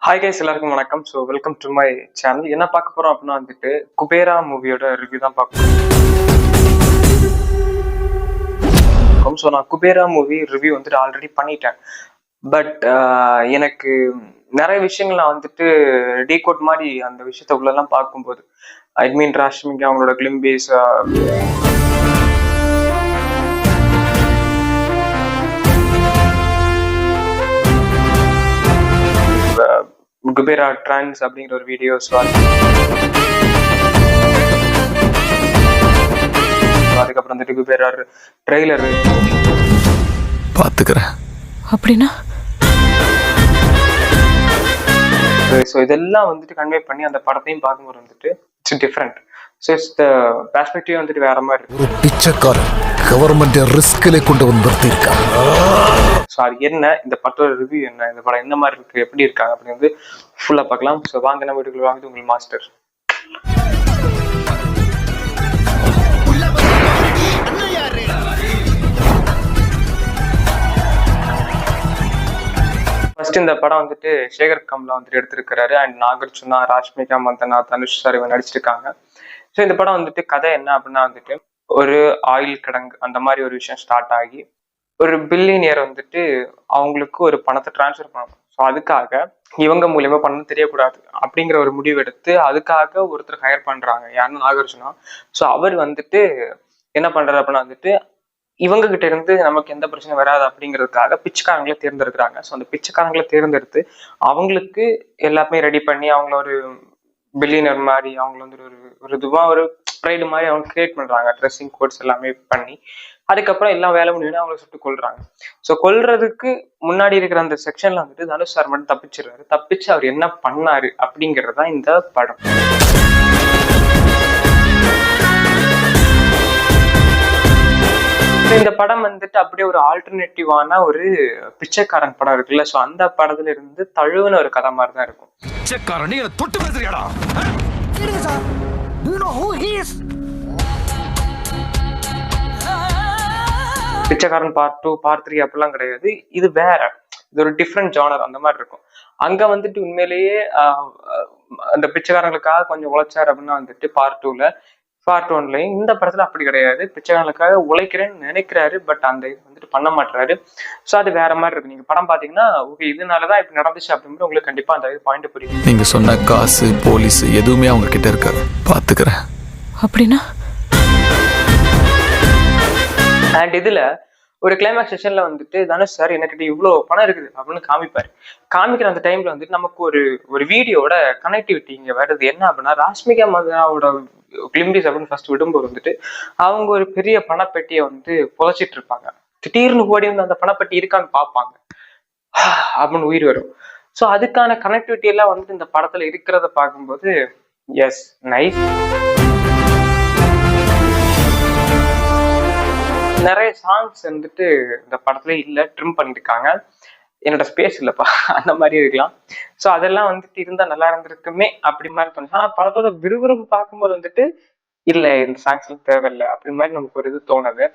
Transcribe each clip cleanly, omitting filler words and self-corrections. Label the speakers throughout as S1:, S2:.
S1: Hi guys, எல்லாருக்கும் வணக்கம். So welcome to my channel. என்ன பார்க்க போறோம் அப்படின்னா வந்துட்டு குபேரா மூவியோட ரிவ்யூ தான் பார்க்க போறோம். ஸோ நான் குபேரா மூவி ரிவ்யூ வந்துட்டு ஆல்ரெடி பண்ணிட்டேன். பட் எனக்கு நிறைய விஷயங்கள் நான் வந்துட்டு டீகோட் மாதிரி அந்த விஷயத்த உள்ளெல்லாம் பார்க்கும்போது ஐ மீன் ராஷ்மிகா அவங்களோட கிளிம்பிஸ் குபேரா ட்ரான்ஸ் அப்படிங்கிற ஒரு வீடியோஸ் அதுக்கப்புறம் வந்துட்டு குபேரா ட்ரெய்லர்
S2: பார்த்துக்கிறேன்
S1: அப்படின்னா ஸோ இதெல்லாம் வந்துட்டு கன்வே பண்ணி அந்த படத்தையும் பார்க்கும்போது வந்துட்டு it's different. So it's the perspective வந்துட்டு வேற மாதிரி இருக்கு.
S2: ஒரு பிச்சைக்காரன் கவர்மெண்ட் ரிஸ்கிலே கொண்டு வந்து நிறுத்தியிருக்காங்க.
S1: ஸோ அது என்ன, இந்த படத்தோட ரிவ்யூ என்ன, இந்த படம் என்ன மாதிரி இருக்கு, எப்படி இருக்காங்க அப்படின்னு ஃபுல்லா பார்க்கலாம். ஸோ வாங்க நம்ம வீட்டுக்குள்ள வாங்கிட்டு உங்கள் மாஸ்டர். ஃபர்ஸ்ட் இந்த படம் வந்துட்டு சேகர் கம்லா வந்துட்டு எடுத்திருக்கிறாரு. அண்ட் நாகார்ஜுனா, ராஷ்மிகா மந்தனா, தனுஷ் சார் இவங்க நடிச்சிருக்காங்க. ஸோ இந்த படம் வந்துட்டு கதை என்ன அப்படின்னா வந்துட்டு ஒரு ஆயில் கிடங்கு அந்த மாதிரி ஒரு விஷயம் ஸ்டார்ட் ஆகி ஒரு பில்லியனியர் வந்துட்டு அவங்களுக்கு ஒரு பணத்தை டிரான்ஸ்ஃபர் பண்ணணும். ஸோ அதுக்காக இவங்க மூலியமா பணம் தெரியக்கூடாது அப்படிங்கிற ஒரு முடிவு எடுத்து அதுக்காக ஒருத்தர் ஹையர் பண்றாங்க. யாருன்னு நாகார்ஜுனா. ஸோ அவர் வந்துட்டு என்ன பண்றாரு அப்படின்னா வந்துட்டு இவங்க கிட்ட இருந்து நமக்கு எந்த பிரச்சனையும் வராது அப்படிங்கிறதுக்காக பிச்சைக்காரங்களை தேர்ந்தெடுக்கிறாங்க. ஸோ அந்த பிச்சைக்காரங்களை தேர்ந்தெடுத்து அவங்களுக்கு எல்லாமே ரெடி பண்ணி அவங்கள ஒரு பில்லியனர் மாதிரி அவங்கள வந்து ஒரு இதுவாக ஒரு ப்ரைடு மாதிரி அவங்க கிரியேட் பண்றாங்க. ட்ரெஸ்ஸிங் கோட்ஸ் எல்லாமே பண்ணி அதுக்கப்புறம் எல்லாம் வேலை முடியும்னு அவங்கள சுட்டு கொள்றாங்க. ஸோ கொல்றதுக்கு முன்னாடி இருக்கிற அந்த செக்ஷன்ல வந்துட்டு தனுஷ் சார் மட்டும் தப்பிச்சிடுறாரு. தப்பிச்சு அவர் என்ன பண்ணாரு அப்படிங்கிறது தான் இந்த படம். இந்த படம் வந்துட்டு அப்படியே ஒரு ஆல்டர்னேட்டிவான ஒரு பிச்சைக்காரன் படம் இருக்குல்ல, ஸோ அந்த படத்துல இருந்து தழுவுன ஒரு கதை மாதிரி தான் இருக்கும். பிச்சைக்காரன் பார்ட் 2 பார்ட் 3 அப்படிலாம் கிடையாது. இது வேற, இது ஒரு டிஃப்ரெண்ட் ஜானர் அந்த மாதிரி இருக்கும். அங்க வந்துட்டு உண்மையிலேயே அந்த பிச்சைக்காரங்களுக்காக கொஞ்சம் உழைச்சாரு அப்படின்னா வந்துட்டு பார்ட் 2ல, பார்ட் 1லையும். இந்த படத்துல அப்படி கிடையாது. பிச்சைக்காரங்களுக்காக உழைக்கிறேன்னு நினைக்கிறாரு, பட் அந்த இது வந்துட்டு பண்ண மாட்டாரு. ஸோ அது வேற மாதிரி இருக்கு. நீங்க படம் பாத்தீங்கன்னா ஓகே இதனாலதான் இப்படி நடந்துச்சு அப்படின்னு உங்களுக்கு கண்டிப்பா அந்த பாயிண்ட் புரியும்.
S2: நீங்க சொன்ன காசு போலீஸ் எதுவுமே அவங்க கிட்ட இருக்காது, பாத்துக்கிறேன்
S3: அப்படின்னா.
S1: அண்ட் இதுல ஒரு கிளைமேக்ஸ் செஷன்ல வந்துட்டு தனுஷ் சார் என்கிட்ட இவ்வளவு பணம் இருக்குது அப்படின்னு காமிப்பாரு. காமிக்கிற அந்த டைம்ல வந்துட்டு நமக்கு ஒரு வீடியோட கனெக்டிவிட்டி இங்க வருது. என்ன அப்படின்னா ராஷ்மிகா மந்தனாவோட கிளிம்பிஸ் அப்படின்னு ஃபர்ஸ்ட் விடும்போது வந்துட்டு அவங்க ஒரு பெரிய பணப்பெட்டியை வந்து புதைச்சிட்டு இருப்பாங்க. திடீர்னு ஓடி வந்து அந்த பணப்பெட்டி இருக்கான்னு பார்ப்பாங்க, அப்படின்னு உயிர் வரும். ஸோ அதுக்கான கனெக்டிவிட்டி எல்லாம் வந்துட்டு இந்த படத்துல இருக்கிறத பார்க்கும்போது எஸ் நைஸ். நிறைய சாங்ஸ் வந்துட்டு இந்த படத்துல இல்ல, ட்ரிம் பண்ணிருக்காங்க. என்னோட ஸ்பேஸ் இல்லப்பா அந்த மாதிரி இருக்கலாம். ஸோ அதெல்லாம் வந்துட்டு இருந்தா நல்லா இருந்திருக்குமே அப்படி மாதிரி தோணும். ஆனா படத்தோட விறுவிறுப்பு பார்க்கும்போது வந்துட்டு இல்ல இந்த சாங்ஸ் எல்லாம் தேவையில்லை அப்படி மாதிரி நமக்கு ஒரு இது தோணுது.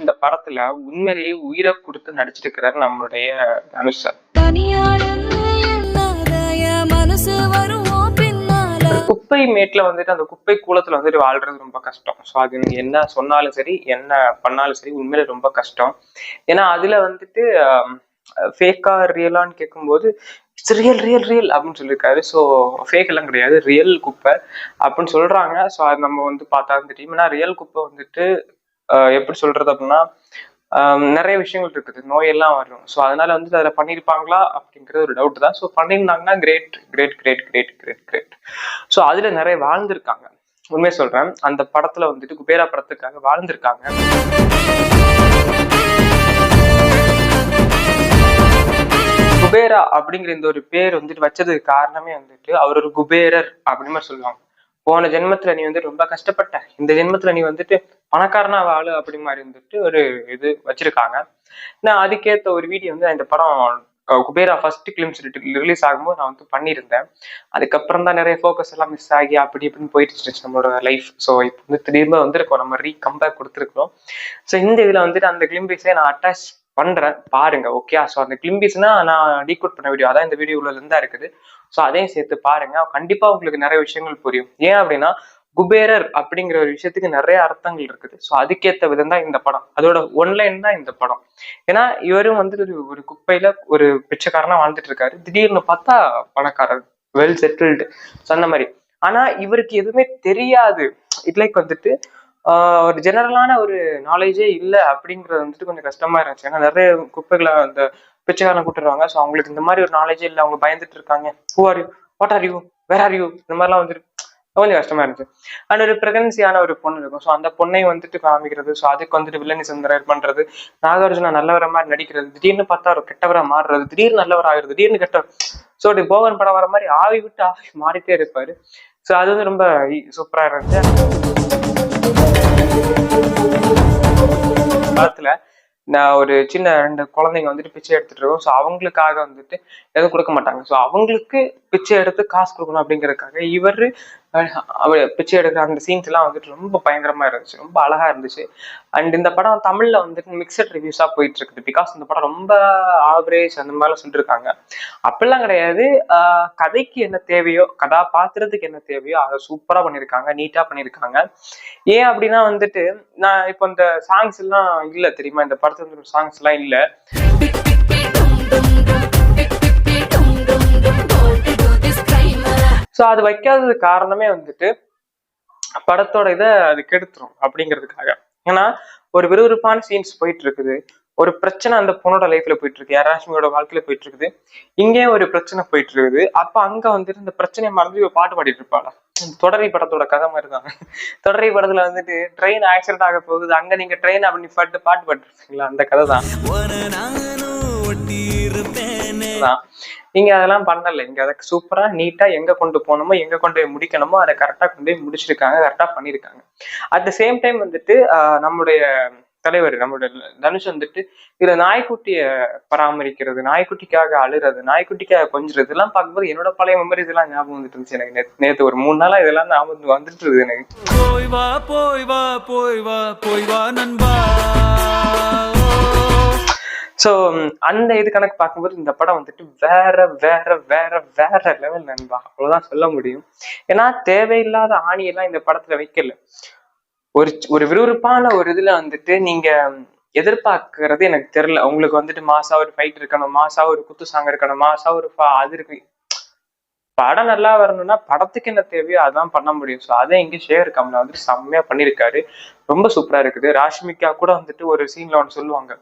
S1: இந்த படத்துல உண்மையிலேயே உயிரை கொடுத்து நடிச்சிட்டு இருக்கிறாரு நம்மளுடைய தனுஷ் சார். குப்பை மேட்ல வந்துட்டு அந்த குப்பை கூலத்துல வந்துட்டு வாழ்றது ரொம்ப கஷ்டம். ஸோ அது நீங்க என்ன சொன்னாலும் சரி என்ன பண்ணாலும் சரி உண்மையில ரொம்ப கஷ்டம். ஏன்னா அதுல வந்துட்டு ஃபேக்கா ரியலான்னு கேட்கும்போது இட்ஸ் ரியல் ரியல் ரியல் அப்படின்னு சொல்லியிருக்காரு. ஸோ ஃபேக் எல்லாம் கிடையாது, ரியல் குப்பை அப்படின்னு சொல்றாங்க. ஸோ அது நம்ம வந்து பார்த்தா தெரியும். ஏன்னா ரியல் குப்பை வந்துட்டு எப்படி சொல்றது அப்படின்னா நிறைய விஷயங்கள் இருக்குது, நோயெல்லாம் வரும். ஸோ அதனால வந்துட்டு அதில் பண்ணியிருப்பாங்களா அப்படிங்கிறது ஒரு டவுட் தான். ஸோ பண்ணியிருந்தாங்கன்னா great great great great great great. So அதுல நிறைய வாழ்ந்திருக்காங்க. உண்மையை சொல்றேன், அந்த படத்துல வந்துட்டு குபேரா படத்துக்காக வாழ்ந்திருக்காங்க. குபேரா அப்படிங்கிற இந்த ஒரு பேர் வந்துட்டு வச்சதுக்கு காரணமே வந்துட்டு அவர் ஒரு குபேரர் அப்படின்னு மாதிரி சொல்லுவாங்க. போன ஜென்மத்துல நீ வந்து ரொம்ப கஷ்டப்பட்ட, இந்த ஜென்மத்துல நீ வந்துட்டு பணக்காரனா வாழு அப்படி மாதிரி வந்துட்டு ஒரு இது வச்சிருக்காங்க. நான் அதுக்கேற்ற ஒரு வீடியோ வந்து இந்த படம் குபேரா ஃபர்ஸ்ட் கிளிம்ஸ் ரிலீஸ் ஆகும்போது நான் வந்து பண்ணியிருந்தேன். அதுக்கப்புறம் தான் நிறைய ஃபோக்கஸ் எல்லாம் மிஸ் ஆகி அப்படி இப்படின்னு போயிட்டு இருந்துச்சு நம்மளோட லைஃப். ஸோ இப்போ வந்து திரும்ப வந்திருக்கோம், நம்ம கம்பேக் கொடுத்துருக்கோம். ஸோ இந்த இதில் வந்துட்டு அந்த கிளிம்பிஸை நான் அட்டாச் பண்றேன், பாருங்க. ஓகே, ஸோ அந்த கிளிம்பிஸ்னா நான் டீகோட் பண்ண வீடியோ அதான் இந்த வீடியோல இருந்தா இருக்குது. ஸோ அதையும் சேர்த்து பாருங்க, கண்டிப்பா உங்களுக்கு நிறைய விஷயங்கள் புரியும். ஏன் அப்படின்னா குபேரர் அப்படிங்கிற ஒரு விஷயத்துக்கு நிறைய அர்த்தங்கள் இருக்குது. ஸோ அதுக்கேற்ற விதம் தான் இந்த படம், அதோட ஒன்லைன் தான் இந்த படம். ஏன்னா இவரும் வந்து ஒரு குப்பையில ஒரு பிச்சைக்காரனா வாழ்ந்துட்டு இருக்காரு, திடீர்னு பார்த்தா பணக்காரர், வெல் செட்டில்டு சொன்ன மாதிரி. ஆனா இவருக்கு எதுவுமே தெரியாது. இட் லைக் வந்துட்டு ஒரு ஜெனரலான ஒரு நாலேஜே இல்லை அப்படிங்கிறது வந்துட்டு கொஞ்சம் கஷ்டமா இருந்துச்சு. ஏன்னா நிறைய குப்பைகளை அந்த பிச்சைக்காரனை கூட்டுருவாங்க. ஸோ அவங்களுக்கு இந்த மாதிரி ஒரு நாலேஜே இல்லை, அவங்க பயந்துட்டு இருக்காங்க. Who are you, what are you, where are you, இந்த மாதிரிலாம் வந்துட்டு கொஞ்சம் கஷ்டமா இருந்துச்சு. அண்ட் ஒரு பிரெக்னன்சியான ஒரு பொண்ணு இருக்கும். ஸோ அந்த பொண்ணை வந்துட்டு காமிக்கிறது, ஸோ அதுக்கு வந்துட்டு வில்லனிசம் பண்றது, நாகார்ஜுனா நல்லவர மாதிரி நடிக்கிறது, திடீர்னு பார்த்தா ஒரு கெட்டவரா மாறுறது, திடீர்னு நல்லவர் ஆகுறது, திடீர்னு கெட்டவர். ஸோ போகன் படம் வர மாதிரி ஆவி விட்டு ஆவி மாறிட்டே இருப்பாரு. ஸோ அது வந்து ரொம்ப சூப்பரா இருந்துச்சு. காலத்துல நான் ஒரு சின்ன 2 குழந்தைங்க வந்துட்டு பிச்சை எடுத்துட்டு இருக்கோம். ஸோ அவங்களுக்காக வந்துட்டு எதுவும் கொடுக்க மாட்டாங்க. ஸோ அவங்களுக்கு பிச்சை எடுத்து காசு கொடுக்கணும் அப்படிங்கிறதுக்காக இவர் பிச்சை எடுக்கிற அந்த சீன்ஸ் எல்லாம் வந்துட்டு ரொம்ப பயங்கரமா இருந்துச்சு, ரொம்ப அழகா இருந்துச்சு. அண்ட் இந்த படம் தமிழ்ல வந்துட்டு மிக்சட் ரிவ்யூஸா போயிட்டு இருக்குது. பிகாஸ் இந்த படம் ரொம்ப ஆவரேஜ் அந்த மாதிரிலாம் சொல்லிருக்காங்க. அப்படிலாம் கிடையாது. கதைக்கு என்ன தேவையோ, கதாபாத்திரத்துக்கு என்ன தேவையோ அதை சூப்பரா பண்ணியிருக்காங்க, நீட்டா பண்ணியிருக்காங்க. ஏன் அப்படின்னா வந்துட்டு நான் இப்போ இந்த சாங்ஸ் எல்லாம் இல்ல தெரியுமா, இந்த படத்துல சாங்ஸ் எல்லாம் இல்ல. ஸோ அது வைக்காதது காரணமே வந்துட்டு படத்தோட இதை அது கெடுத்துரும் அப்படிங்கிறதுக்காக. ஏன்னா ஒரு விறுவிறுப்பான சீன்ஸ் போயிட்டு இருக்குது, ஒரு பிரச்சனை அந்த பொண்ணோட லைஃப்ல போயிட்டு இருக்கு, யாராஷ்மியோட வாழ்க்கையில போயிட்டு இருக்குது, இங்கே ஒரு பிரச்சனை போயிட்டு இருக்குது. அப்ப அங்க வந்துட்டு இந்த பிரச்சனையை மறந்து பாட்டு பாடிட்டு இருப்பாளா. தொடரி படத்தோட கதை மாதிரி தான். தொடரி படத்துல வந்துட்டு ட்ரெயின் ஆக்சிடென்ட் ஆக போகுது, அங்க நீங்க ட்ரெயின் அப்படி பாட்டு பாட்டுருக்கீங்களா, அந்த கதை தான். நீங்க அதெல்லாம் பண்ணல. இங்க அதை சூப்பரா நீட்டா எங்க கொண்டு போகணுமோ, எங்க கொண்டு போய் முடிக்கணுமோ அதை கரெக்டா கொண்டு போய் முடிச்சிருக்காங்க, கரெக்டா பண்ணிருக்காங்க. அட் த சேம் டைம் வந்துட்டு நம்முடைய தலைவர், நம்மளுடைய தனுஷ் வந்துட்டு இதுல நாய்க்குட்டிய பராமரிக்கிறது, நாய்க்குட்டிக்காக அழுறது, நாய்க்குட்டிக்காக கொஞ்சிறது எல்லாம் பார்க்கும்போது என்னோட பழைய மெமரிஸ் எல்லாம் ஞாபகம் வந்துட்டு இருந்துச்சு எனக்கு. நேத்து ஒரு 3 நாளா இதெல்லாம் ஞாபகம் வந்துட்டு இருக்குது எனக்கு. போய் வா போய் வா போய் வா போய் வா நண்பா. ஸோ அந்த இது கணக்கு பார்க்கும்போது இந்த படம் வந்துட்டு வேற வேற வேற வேற லெவல் நண்பா, அவ்வளவுதான் சொல்ல முடியும். ஏன்னா தேவையில்லாத ஆணியெல்லாம் இந்த படத்துல வைக்கல. ஒரு விறுவிறுப்பான ஒரு இதுல வந்துட்டு நீங்க எதிர்பார்க்கறது எனக்கு தெரியல. உங்களுக்கு வந்துட்டு மாசா ஒரு ஃபைட் இருக்கணும், மாசா ஒரு குத்து சாங் இருக்கணும், மாசா ஒரு அது இருக்கு. படம் நல்லா வரணும்னா படத்துக்கு என்ன தேவையோ அதான் பண்ண முடியும். ஸோ அதை இங்கே ஷேர் கமலா வந்துட்டு செம்மையா பண்ணியிருக்காரு, ரொம்ப சூப்பரா இருக்குது. ராஷ்மிகா கூட வந்துட்டு ஒரு சீன்ல ஒன்று சொல்லுவாங்க,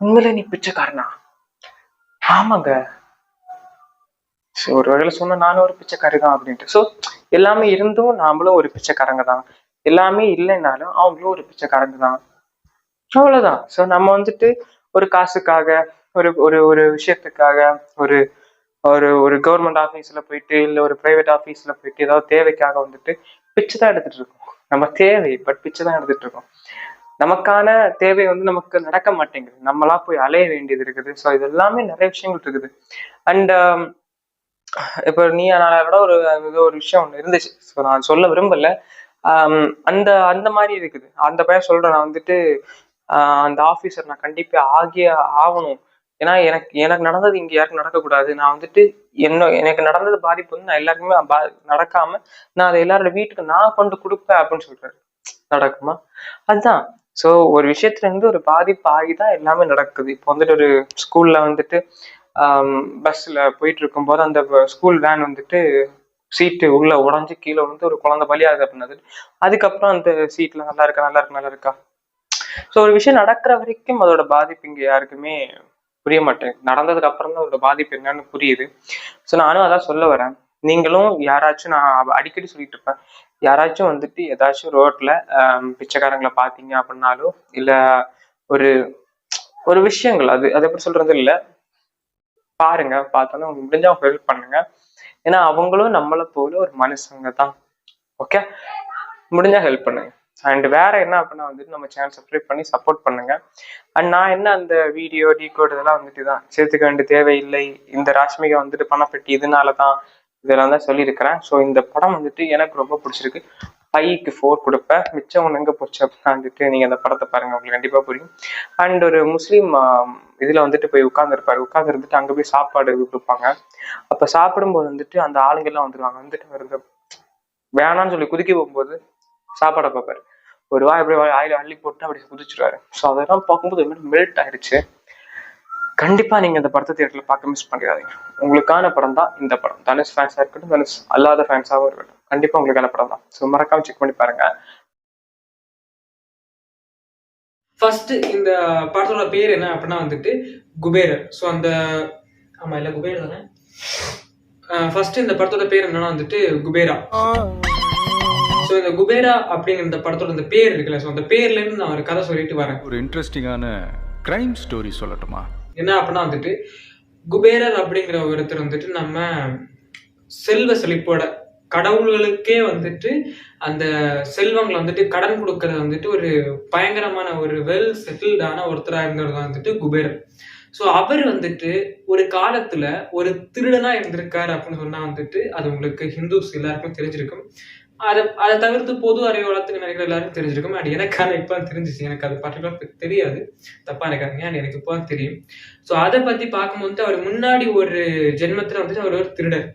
S1: உண்மையில நீ பிச்சைக்காரனா? ஆமாங்க. ஒரு வகையில சொன்ன நானும் ஒரு பிச்சைக்காரி தான் அப்படின்ட்டு. ஸோ எல்லாமே இருந்தும் நாமளும் ஒரு பிச்சைக்காரங்க தான், எல்லாமே இல்லைன்னாலும் அவங்களும் ஒரு பிச்சைக்காரங்க தான், அவ்வளவுதான். ஸோ நம்ம வந்துட்டு ஒரு காசுக்காக, ஒரு ஒரு ஒரு விஷயத்துக்காக, ஒரு ஒரு ஒரு கவர்மெண்ட் ஆஃபீஸ்ல போயிட்டு இல்லை ஒரு பிரைவேட் ஆஃபீஸ்ல போயிட்டு ஏதாவது தேவைக்காக வந்துட்டு பிச்சை தான் எடுத்துட்டு இருக்கோம். நம்ம தேவை பட் பிச்சை தான் எடுத்துட்டு இருக்கோம். நமக்கான தேவை வந்து நமக்கு நடக்க மாட்டேங்குது, நம்மளா போய் அலைய வேண்டியது இருக்குது. ஸோ இது எல்லாமே நிறைய விஷயங்கள் இருக்குது. அண்ட் இப்போ நீ அதனால ஒரு ஒரு விஷயம் ஒன்று இருந்துச்சு, ஸோ நான் சொல்ல விரும்பல. அந்த அந்த மாதிரி இருக்குது. அந்த பையன் சொல்றேன், நான் வந்துட்டு அந்த ஆஃபீஸர் நான் கண்டிப்பா ஆகிய ஆகணும். ஏன்னா எனக்கு நடந்தது இங்க யாருக்கும் நடக்கக்கூடாது. நான் வந்துட்டு எனக்கு நடந்தது பாதிப்பு வந்து நான் எல்லாருக்குமே நடக்காம நான் அதை எல்லாரோட வீட்டுக்கு நான் கொண்டு கொடுப்பேன் அப்படின்னு சொல்றாரு. நடக்குமா? அதுதான். ஸோ ஒரு விஷயத்துல இருந்து ஒரு பாதிப்பு ஆகிதான் எல்லாமே நடக்குது. இப்போ வந்துட்டு ஒரு ஸ்கூல்ல வந்துட்டு பஸ்ல போயிட்டு இருக்கும் போது அந்த ஸ்கூல் வேன் வந்துட்டு சீட்டு உள்ள உடஞ்சி கீழே வந்து ஒரு குழந்தை பலியாகுது அப்படின்னது. அதுக்கப்புறம் அந்த சீட்ல நல்லா இருக்கா நல்லா இருக்கா நல்லா இருக்கா. ஸோ ஒரு விஷயம் நடக்கிற வரைக்கும் அதோட பாதிப்பு இங்க யாருக்குமே புரிய மாட்டேன். நடந்ததுக்கு அப்புறம் தான் அதோட பாதிப்பு என்னன்னு புரியுது. ஸோ நானும் அதான் சொல்ல வரேன். நீங்களும் யாராச்சும், நான் அடிக்கடி சொல்லிட்டு இருப்பேன், யாராச்சும் வந்துட்டு ஏதாச்சும் ரோட்ல பிச்சைக்காரங்களை பார்த்தீங்க அப்படின்னாலும் இல்ல ஒரு ஒரு விஷயங்கள் அது எப்படி சொல்றது இல்லை, பாருங்க, பார்த்தாலும் உங்களுக்கு முடிஞ்சா அவங்க ஹெல்ப் பண்ணுங்க. ஏன்னா அவங்களும் நம்மளை போல ஒரு மனுஷங்க தான். ஓகே, முடிஞ்சா ஹெல்ப் பண்ணுங்க. அண்ட் வேற என்ன அப்படின்னா வந்துட்டு நம்ம சேனல் சப்ஸ்கிரைப் பண்ணி சப்போர்ட் பண்ணுங்க. அண்ட் நான் என்ன அந்த வீடியோ டீகோட் இதெல்லாம் வந்துட்டு தான் சேர்த்துக்க வேண்டிய தேவையில்லை, இந்த ராஷ்மிகா வந்துட்டு பணப்பெட்டி இதனால தான் இதெல்லாம் தான் சொல்லியிருக்கிறேன். ஸோ இந்த படம் வந்துட்டு எனக்கு ரொம்ப பிடிச்சிருக்கு. 5க்கு 4 கொடுப்பேன். மிச்சம் ஒன்று எங்கே போச்சு அப்படின்னா வந்துட்டு நீங்கள் அந்த படத்தை பாருங்கள், உங்களுக்கு கண்டிப்பாக புரியும். அண்ட் ஒரு முஸ்லீம் இதில் வந்துட்டு போய் உட்காந்துருந்துட்டு அங்கே போய் சாப்பாடு கொடுப்பாங்க. அப்போ சாப்பிடும்போது வந்துட்டு அந்த ஆளுங்கெல்லாம் வந்துடுவாங்க. வந்துட்டு வருது வேணான்னு சொல்லி குதிக்க போகும்போது சாப்பாடை பார்ப்பாரு, ஒரு வாய் அப்படி வாயில அள்ளி போட்டு அப்படி குதிச்சிருவாரு. ஸோ அதெல்லாம் பார்க்கும்போது மெல்ட் ஆயிடுச்சு. கண்டிப்பா நீங்க இந்த படத்தை தியேட்டர்ல பார்க்க மிஸ் பண்ணிடாதீங்க. உங்களுக்கான படம் தான் இந்த படம். தனுஷ் ஃபேன்ஸா இருக்கட்டும், தனுஷ் அல்லாத ஃபேன்ஸாகவும் இருக்கட்டும், கண்டிப்பா உங்களுக்கான படம் தான். ஸோ மறக்காம செக் பண்ணி பாருங்க.
S3: ஃபர்ஸ்ட் இந்த படத்தோட பேர் என்ன அப்படின்னா வந்துட்டு குபேரர். ஸோ அந்த ஆமா இல்ல குபேரர் தானே. ஃபர்ஸ்ட் இந்த படத்தோட பேர் என்னன்னா வந்துட்டு குபேரா. ஸோ இந்த குபேரா அப்படிங்கிற இந்த படத்தோட இந்த பேர் இருக்குல்ல, ஸோ அந்த பேர்ல இருந்து நான் ஒரு கதை சொல்லிட்டு வரேன்.
S4: ஒரு இன்ட்ரெஸ்டிங்கான கிரைம் ஸ்டோரி சொல்லட்டுமா?
S3: என்ன அப்படின்னா வந்துட்டு குபேரர் அப்படிங்கிற ஒருத்தர் வந்துட்டு நம்ம செல்வ செழிப்போட கடவுள்களுக்கே வந்துட்டு அந்த செல்வங்களை வந்துட்டு கடன் கொடுக்கறது வந்துட்டு ஒரு பயங்கரமான ஒரு வெல் செட்டில்டான ஒருத்தராக இருந்தவர் தான் வந்துட்டு குபேரர். ஸோ அவர் வந்துட்டு ஒரு காலத்துல ஒரு திருடனா இருந்திருக்காரு அப்படின்னு சொன்னா வந்துட்டு அது உங்களுக்கு ஹிந்துஸ் எல்லாருக்கும் தெரிஞ்சிருக்கும். அதை தவிர்த்து பொது அறிவு வளர்த்து நினைக்கிற எல்லாருக்கும் தெரிஞ்சிருக்கும். அண்ட் எனக்கான இப்போ தெரிஞ்சிச்சு, எனக்கு அது பர்டிகுலர் தெரியாது, தப்பா நினைக்காதீங்க. அண்ட் எனக்கு இப்போ தெரியும். ஸோ அதை பத்தி பார்க்கும்போது அவர் முன்னாடி ஒரு ஜென்மத்துல வந்துட்டு அவர் ஒரு திருடர்.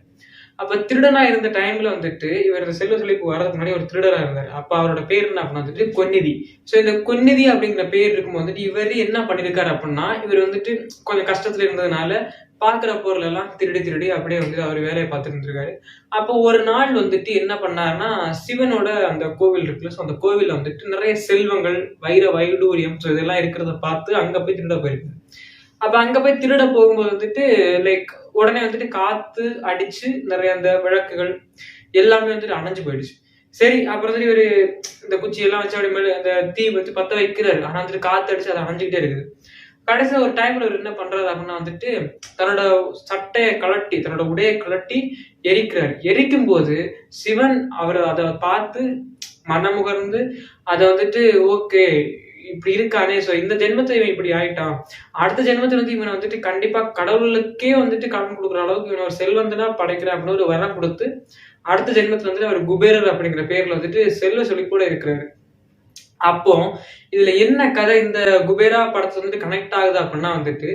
S3: அப்ப திருடனா இருந்த டைம்ல வந்துட்டு இவர் செல்வ செழிப்பு வர்றதுக்கு முன்னாடி ஒரு திருடரா இருந்தார். அப்ப அவரோட பேர் என்ன அப்படின்னா வந்துட்டு கொன்னிதி. ஸோ இந்த கொன்னிதி அப்படிங்கிற பேர் இருக்கும் வந்துட்டு இவர் என்ன பண்ணிருக்காரு அப்படின்னா, இவர் வந்துட்டு கொஞ்சம் கஷ்டத்துல இருந்ததுனால பாக்குற பொருள் எல்லாம் திருடி அப்படியே வந்துட்டு அவர் வேலையை பார்த்துட்டு இருந்திருக்காரு. அப்போ ஒரு நாள் வந்துட்டு என்ன பண்ணாருன்னா, சிவனோட அந்த கோவில் இருக்குல்ல, ஸோ அந்த கோவில்ல வந்துட்டு நிறைய செல்வங்கள், வைடூரியம், ஸோ இதெல்லாம் இருக்கிறத பார்த்து அங்க போய் திருட போயிருக்கு. அப்ப அங்க போய் திருட போகும்போது வந்துட்டு லைக் உடனே வந்துட்டு காத்து அடிச்சு நிறைய அந்த விளக்குகள் எல்லாமே வந்துட்டு அணைஞ்சு போயிடுச்சு. சரி, அப்புறம் வந்துட்டு இவரு இந்த குச்சி எல்லாம் வச்சு அப்படி மேல அந்த தீ வச்சு பத்த வைக்கிறாரு. ஆனா வந்துட்டு காத்து அடிச்சு அதை அணைஞ்சுக்கிட்டே இருக்குது. கடைசியில் ஒரு டைம்ல அவர் என்ன பண்றாரு அப்படின்னா வந்துட்டு தன்னோட சட்டையை கலட்டி, தன்னோட உடையை கலட்டி எரிக்கிறாரு. எரிக்கும் போது சிவன் அவர் அதை பார்த்து மனமுகர்ந்து அதை வந்துட்டு ஓகே இப்படி இருக்கானே, சோ இந்த ஜென்மத்தை இவன் இப்படி ஆயிட்டான், அடுத்த ஜென்மத்துல வந்து இவனை வந்துட்டு கண்டிப்பா கடவுளுக்கே வந்துட்டு கடன் கொடுக்குற அளவுக்கு இவன் ஒரு செல்வந்தனா படைக்கிற அப்படின்னு ஒரு வரம் கொடுத்து அடுத்த ஜென்மத்துல வந்துட்டு அவர் குபேரர் அப்படிங்கிற பேர்ல வந்துட்டு செல்வ சொல்லி கூட இருக்கிறாரு. அப்போ இதுல என்ன கதை இந்த குபேரா படத்துல வந்துட்டு கனெக்ட் ஆகுது அப்படின்னா வந்துட்டு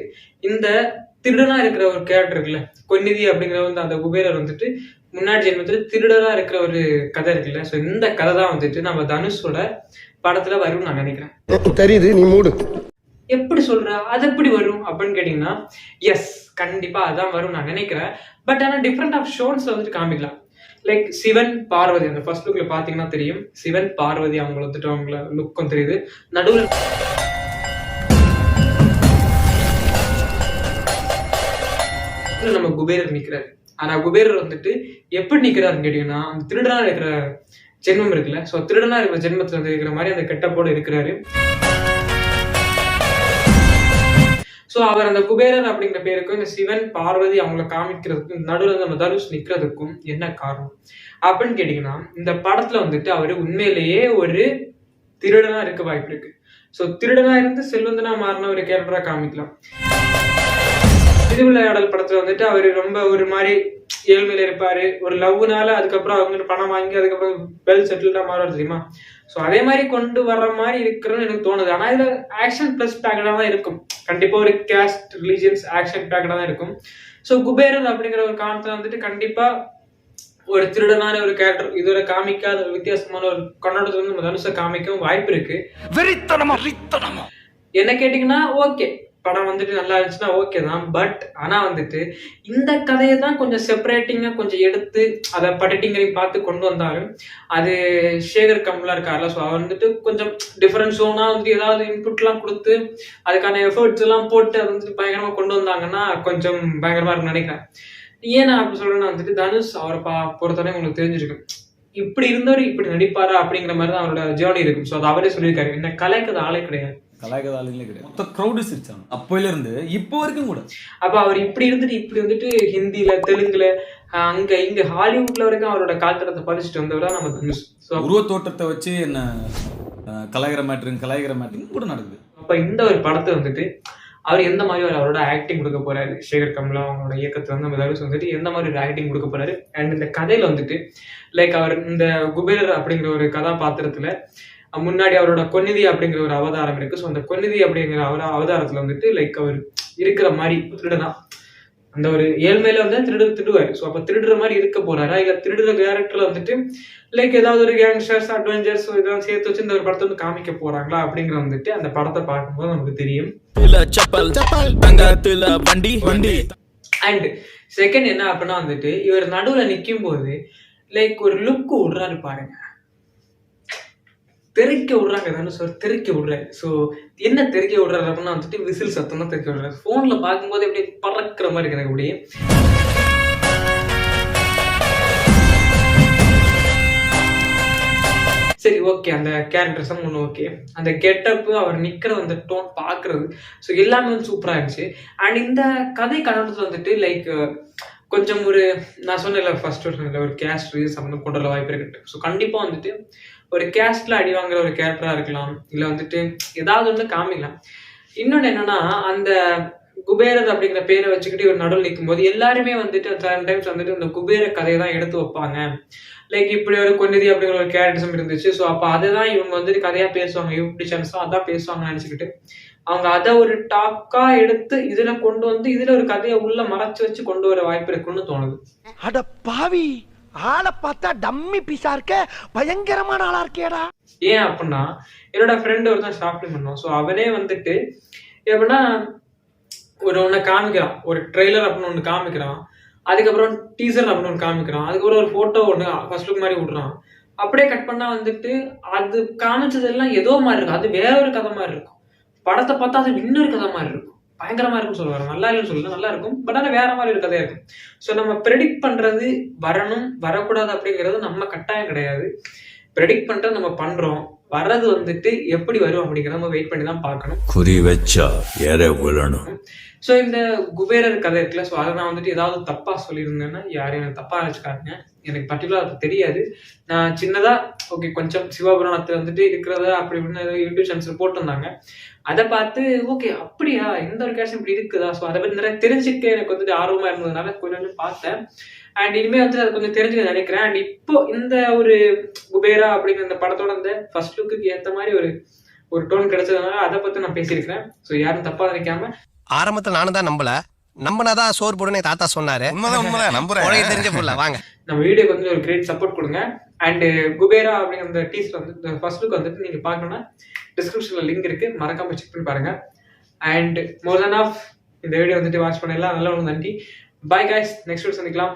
S3: இந்த திருடனா இருக்கிற ஒரு கேரக்டர் இருக்குல்ல, கொன்னிதி அப்படிங்கிற வந்து அந்த குபேரர் வந்துட்டு முன்னாடி ஜென்மத்துல திருடனா இருக்கிற ஒரு கதை இருக்குல்ல, சோ இந்த கதை தான் வந்துட்டு நம்ம தனுஷோட படத்துல வரும்னு நான் நினைக்கிறேன்.
S5: தெரியுது, நீ மூடு.
S3: எப்படி சொல்ற, அது எப்படி வரும் அப்படின்னு கேட்டீங்கன்னா எஸ் கண்டிப்பா அதான் வரும் நான் நினைக்கிறேன். பட் ஆனா டிஃப்ரெண்ட் ஆஃப் ஷோன்ஸ்ல வந்துட்டு காமிக்கலாம். லைக் சிவன் பார்வதி அந்த ஃபர்ஸ்ட் லுக்ல பாத்தீங்கன்னா தெரியும், சிவன் பார்வதி அவங்கள வந்துட்டு அவங்கள லுக்கும் தெரியுது. நடுவில் நம்ம குபேரர் நிக்கிறாரு. ஆனா குபேரர் வந்துட்டு எப்படி நிக்கிறாருன்னு கேட்டீங்கன்னா அந்த திருடனா இருக்கிற ஜென்மம் இருக்குல்ல, சோ திருடனா இருக்கிற ஜென்மத்துல வந்து இருக்கிற மாதிரி அந்த கெட்டப்போட இருக்கிறாரு. சோ அவர் அந்த குபேரர் அப்படிங்கிற பேருக்கும் இந்த சிவன் பார்வதி அவங்களை காமிக்கிறதுக்கும் நடுவில் நம்ம தனுஷ் நிக்கிறதுக்கும் என்ன காரணம் அப்படின்னு கேட்டீங்கன்னா, இந்த படத்துல வந்துட்டு அவரு உண்மையிலேயே ஒரு திருடனா இருக்க வாய்ப்பு இருக்கு. சோ திருடனா இருந்து செல்வந்தனா மாறின ஒரு கேரக்டரா காமிக்கலாம். திருவிளையாடல் படத்துல வந்துட்டு அவரு ரொம்ப ஒரு மாதிரி ஏழ்மையில இருப்பாரு, ஒரு லவ்னால அதுக்கப்புறம் அவங்க பணம் வாங்கி அதுக்கப்புறம் வெல் செட்டில்டா மாறுவாரு தெரியுமா. சோ அதே மாதிரி கொண்டு வர்ற மாதிரி இருக்கிறன்னு எனக்கு தோணுது. ஆனா இதுல ஆக்ஷன் பிளஸ் பேக்கடா தான் இருக்கும். கண்டிப்பா ஒரு கேஸ்ட் ரிலீஜியன்ஸ் ஆக்ஷன் பேக்கடா தான் இருக்கும். சோ குபேரன் அப்படிங்கிற ஒரு காரணத்துல வந்துட்டு கண்டிப்பா ஒரு திருடனான ஒரு கேரக்டர் இதோட காமிக்காத ஒரு வித்தியாசமான ஒரு கண்ணோட்டத்துல வந்து நம்ம தனுஷ காமிக்கவும் வாய்ப்பு இருக்கு. என்ன கேட்டீங்கன்னா ஓகே, படம் வந்துட்டு நல்லா இருந்துச்சுன்னா ஓகே தான். பட் ஆனா வந்துட்டு இந்த கதையை தான் கொஞ்சம் செப்பரேட்டிங்கா கொஞ்சம் எடுத்து அதை படிட்டிங்கரையும் பார்த்து கொண்டு வந்தாலும் அது சேகர் கம்லா இருக்காருல்ல, ஸோ அவர் வந்துட்டு கொஞ்சம் டிஃபரெண்ட் ஷோனா வந்துட்டு ஏதாவது இன்புட்லாம் கொடுத்து அதுக்கான எஃபர்ட்ஸ் எல்லாம் போட்டு அதை வந்துட்டு பயங்கரமா கொண்டு வந்தாங்கன்னா கொஞ்சம் பயங்கரமா இருக்குன்னு நினைக்கிறேன். ஏன் நான் அப்படி சொல்றேன்னா வந்துட்டு தனுஷ் அவரை பொறுத்தவரை உங்களுக்கு தெரிஞ்சிருக்கும், இப்படி இருந்தவர் இப்படி நடிப்பாரா அப்படிங்கிற மாதிரி தான் அவரோட ஜேர்னி இருக்கும். ஸோ அதை அவரே சொல்லியிருக்காரு, என்ன கலைக்கிறது ஆளே கிடையாது,
S6: கலாய்கதாலே கிடையாது, மொத்த க்ரௌடு சிரிச்சாங்க அப்போல இருந்து இப்போ வரைக்கும் கூட.
S3: அப்ப அவர் இப்படி இருந்துட்டு இப்படி வந்துட்டு ஹிந்தில தெலுங்குல அங்க இங்க ஹாலிவுட்ல வரைக்கும் அவரோட கால்தடத்தை பதிச்சுட்டு வந்தவரா நம்ம தனுஷ்.
S6: உருவ தோற்றத்தை வச்சு என்ன கலாய்கிற மேட்ருங்க கூட நடக்குது.
S3: அப்ப இந்த ஒரு படத்தை வந்துட்டு அவர் எந்த மாதிரி அவரோட ஆக்டிங் கொடுக்க போறாரு, சேகர் கமலா அவங்களோட இயக்கத்துல வந்து தனுஷ் வந்துட்டு எந்த மாதிரி ஒரு ஆக்டிங் கொடுக்க போறாரு. அண்ட் இந்த கதையில வந்துட்டு லைக் அவர் இந்த குபேரர் அப்படிங்கிற ஒரு கதாபாத்திரத்துல முன்னாடி அவரோட கொன்னிதி அப்படிங்கிற ஒரு அவதாரம் இருக்கு. ஸோ அந்த கொன்னிதி அப்படிங்கிற அவதாரத்துல வந்துட்டு லைக் அவர் இருக்கிற மாதிரி திருடுதான், அந்த ஒரு ஏழ்மையில வந்து திருடுவாரு. ஸோ அப்ப திருடுற மாதிரி இருக்க போறாரா, இல்ல திருடுற கேரக்டர்ல வந்துட்டு லைக் ஏதாவது ஒரு கேங்ஸ்டர்ஸ் அட்வென்ச்சர்ஸ் இதெல்லாம் சேர்த்து வச்சு இந்த ஒரு படத்தை வந்து காமிக்க போறாங்களா அப்படிங்கிற வந்துட்டு அந்த படத்தை பார்க்கும்போது நமக்கு தெரியும். அண்ட் செகண்ட் என்ன அப்படின்னா வந்துட்டு இவர் நடுவுல நிக்கும் போது லைக் ஒரு லுக் விடுறாரு பாருங்க, தெறிக்க விடுறாங்க தானே சார், தெறிக்க விடுறாரு. ஸோ என்ன தெறிக்க விடுறாரு அப்படின்னா வந்துட்டு விசில் சத்தம் தான் தெறிக்க விடுறாரு. ஃபோன்ல பார்க்கும்போது எப்படி பறக்கிற மாதிரி இருக்கு எனக்கு அப்படியே. சரி ஓகே, அந்த கேரக்டர்ஸும் ஒன்று ஓகே, அந்த கெட்டப்பு அவர் நிற்கிறது அந்த டோன் பார்க்குறது ஸோ எல்லாமே வந்து சூப்பராக இருந்துச்சு. அண்ட் இந்த கதை கண்ணோட்டத்தில் வந்துட்டு லைக் கொஞ்சம் ஒரு நான் சொன்னேன்ல ஃபர்ஸ்ட் சொன்னேன்ல ஒரு கேஸ்ட் சம்மந்தம் கொண்டு வர வாய்ப்பு இருக்கு. ஸோ கண்டிப்பாக வந்துட்டு ஒரு கேஸ்ட்ல அடி வாங்குற ஒரு கேரக்டராக இருக்கலாம், இல்லை வந்துட்டு ஏதாவது வந்து காமிக்கலாம். இன்னொன்று என்னன்னா அந்த குபேரர் அப்படிங்கிற பேரை வச்சுக்கிட்டு இவர் நடுவில் நிற்கும் போது எல்லாருமே வந்துட்டு சம்டைம்ஸ் வந்துட்டு இந்த குபேர கதையை தான் எடுத்து வைப்பாங்க. லைக் இப்படி ஒரு கொன்னிதி அப்படிங்கிற ஒரு கேரக்டரிசம் இருந்துச்சு. ஸோ அப்போ அதை தான் இவங்க வந்துட்டு கதையா பேசுவாங்க, யூடியூப் சேனல்ஸும் அதான் பேசுவாங்கன்னு நினச்சிக்கிட்டு அவங்க அதை ஒரு டாக்கா எடுத்து இதுல கொண்டு வந்து இதுல ஒரு கதையை உள்ள மறைச்சு வச்சு கொண்டு வர வாய்ப்பு இருக்குன்னு தோணுது.
S5: அட பாவி, ஆளை பார்த்தா டம்மி பீஸா இருக்க, பயங்கரமான ஆளா இருக்கேடா.
S3: ஏன் அப்படின்னா என்னோட ஃப்ரெண்ட் ஒருத்தன் ஷாப்பிங் பண்ணுவான். ஸோ அவனே வந்துட்டு எப்படின்னா ஒன்று காமிக்கிறான், ஒரு ட்ரெய்லர் அப்படின்னு ஒன்று காமிக்கிறான், அதுக்கப்புறம் டீசர் அப்படின்னு ஒன்று காமிக்கிறான், அதுக்கப்புறம் ஒரு ஃபோட்டோ ஒன்று ஃபர்ஸ்ட் லுக் மாதிரி விடுறான். அப்படியே கட் பண்ணா வந்துட்டு அது காமிச்சதெல்லாம் ஏதோ மாதிரி இருக்கும், அது வேற ஒரு கதை மாதிரி இருக்கும். படத்தை பார்த்தா அது இன்னொரு கதை மாதிரி இருக்கும், பயங்கரமா இருக்கும்னு சொல்லுவாங்க. நல்லா இல்லைன்னு சொல்லல, நல்லா இருக்கும், பட் ஆனால் வேற மாதிரி ஒரு கதையா இருக்கும். ஸோ நம்ம ப்ரெடிக்ட் பண்றது வரணும் வரக்கூடாது அப்படிங்கிறது நம்ம கட்டாயம் கிடையாது. ப்ரெடிக்ட் பண்றது நம்ம பண்றோம், வர்றது வந்துட்டு எப்படி வரும் அப்படிங்கிறத நம்ம வெயிட் பண்ணி தான் பார்க்கணும்.
S7: குறி வச்சா ஏற விழணும்.
S3: ஸோ இந்த குபேரர் கதை இருக்குல்ல, ஸோ அதை நான் வந்துட்டு ஏதாவது தப்பா சொல்லியிருந்தேன்னா யாரும் எனக்கு தப்பா நினைச்சுக்காருங்க, எனக்கு பர்டிகுலர் அது தெரியாது. நான் சின்னதா ஓகே கொஞ்சம் சிவபுராணத்துல வந்துட்டு இருக்கிறத அப்படி இப்படின்னு யூடியூப் சேனல்ஸ் போட்டிருந்தாங்க, அதை பார்த்து ஓகே அப்படியா இந்த ஒரு கேஷன் இப்படி இருக்குதா, ஸோ அதை பற்றி நிறைய தெரிஞ்சுக்க எனக்கு வந்துட்டு ஆர்வமா இருந்ததுனால கொஞ்சம் பார்த்தேன். அண்ட் இனிமே வந்து அதை கொஞ்சம் தெரிஞ்சுக்க நினைக்கிறேன். அண்ட் இப்போ இந்த ஒரு குபேரா அப்படிங்கிற இந்த படத்தோட அந்த ஃபர்ஸ்ட் லுக்கு ஏற்ற மாதிரி ஒரு டோன் கிடைச்சதுனால அதை பத்தி நான் பேசியிருக்கிறேன். ஸோ யாரும் தப்பா நினைக்காம.
S5: ஆரம்பத்துல நானும் தான் நம்பனாதான் சோறு போடுனே தாத்தா சொன்னாரு. தெரிஞ்ச புள்ள வாங்க
S3: நம்ம வீடியோக்கு வந்து ஒரு கிரேட் சப்போர்ட் கொடுங்க. அண்ட் குபேரா அப்படிங்கிற அந்த டீசர் வந்து ஃபர்ஸ்ட் லுக் வந்துட்டு நீங்க பார்க்கணும்னா டிஸ்கிரிப்ஷன்ல லிங்க் இருக்கு, மறக்காம செக் பண்ணி பாருங்க. அண்ட் மோர் தென் ஆஃப் இந்த வீடியோ வந்துட்டு வாட்ச் பண்ணலாம். நல்ல ஒன்று நன்றி. பாய் கைஸ், நெக்ஸ்ட் வீடியோ சந்திக்கலாம்.